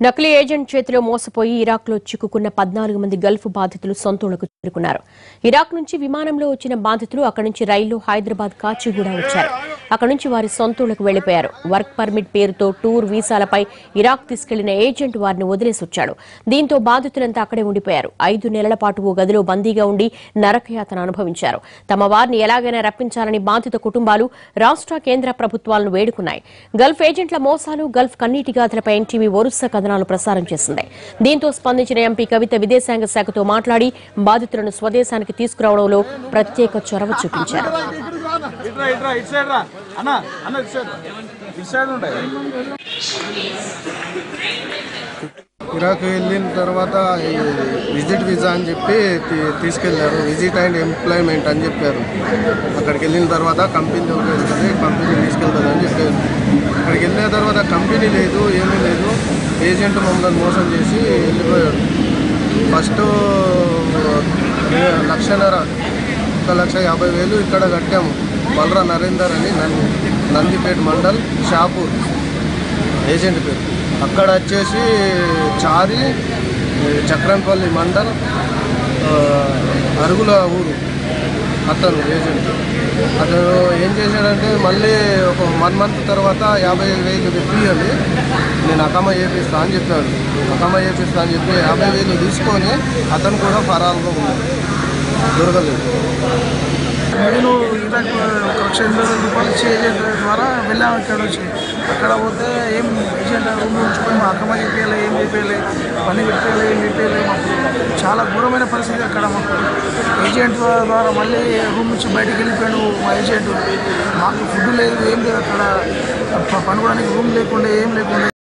నకిలీ ఏజెంట్ చేతిలో మోసపోయి ఇరాక్లో చిక్కుకున్న 14 మంది గల్ఫ్ బాధితులు సొంతూళ్లకు చేరుకున్నారు. ఇరాక్ నుంచి విమానంలో వచ్చిన బాధితులు అక్కడి నుంచి రైల్లో హైదరాబాద్ కాచిగూడ వచ్చారు. అక్కడి నుంచి వారి సొంతూళ్లకు వెళ్లిపోయారు. వర్క్ పర్మిట్ పేరుతో టూర్ వీసాలపై ఇరాక్ తీసుకెళ్లిన ఏజెంట్ వారిని వదిలేసి వచ్చాడు. దీంతో బాధితులంతా అక్కడే ఉండిపోయారు. 5 నెలల పాటు ఓ గదిలో బందీగా ఉండి నరకయాతన అనుభవించారు. తమ వారిని ఎలాగైనా రప్పించాలని బాధిత కుటుంబాలు రాష్ట్ర కేంద్ర ప్రభుత్వాలను వేడుకున్నాయి. గల్ఫ్ ఏజెంట్ల మోసాలు, గల్ఫ్ కన్నీటి గాథలపై ఎన్టీవీ వరుస కథనాలు ప్రసారం చేసింది. దీంతో స్పందించిన ఎంపీ కవిత విదేశాంగ శాఖతో మాట్లాడి బాధితులను స్వదేశానికి తీసుకురావడంలో ప్రత్యేక చొరవ చూపించారు. ఇరాక్ వెళ్ళిన తర్వాత విజిట్ వీసా అని చెప్పి తీసుకెళ్లారు. విజిట్ అండ్ ఎంప్లాయ్మెంట్ అని చెప్పారు. అక్కడికి వెళ్ళిన తర్వాత కంపెనీ వెళ్తుంది, కంపెనీ తీసుకెళ్తుంది అని చెప్పారు. అక్కడికి వెళ్ళిన తర్వాత కంపెనీ లేదు, ఏమీ లేదు. ఏజెంట్ మమ్మల్ని మోసం చేసి వెళ్ళిపోయాడు. ఫస్ట్ 1,50,000 ఇక్కడ కట్టాము. బల్రా నరేందర్ అని నందిపేట మండల్ షాపూర్ ఏజెంట్ పేరు. అక్కడ వచ్చేసి చారి చక్రంపల్లి మండల్ అరుగుల ఊరు అతను ఏజెంట్. అతను ఏం చేశాడంటే మళ్ళీ ఒక 1 మంత్ తర్వాత 50,000 తెప్పియాలి, నేను అకమా చేపిస్తా అని చెప్పాడు. అకమా చేపిస్తా అని చెప్పి 50,000 తీసుకొని అతను కూడా ఫరాల్గా ఉన్నాడు, దొరకలేదు. నేను ఇరాక్ 1,80,000 రూపాయలు ఇచ్చి ఏజెంట్ ద్వారా వెళ్ళాము. ఇక్కడ వచ్చి అక్కడ పోతే ఏం ఏజెంట్ రూమ్ ఉంచుకొని మా అక్కమ్మ చెప్పేయాలి, ఏం చెప్పేయాలి, పని పెట్టేయాలి, ఏం చెప్పేయాలి. మాకు చాలా ఘోరమైన పరిస్థితి అక్కడ. మాకు ఏజెంట్ ద్వారా మళ్ళీ రూమ్ నుంచి బయటికి వెళ్ళిపోయాడు మా ఏజెంట్. మాకు ఫుడ్ లేదు, ఏం లేదు. అక్కడ పనుకోవడానికి రూమ్ లేకుండా, ఏం లేకుండా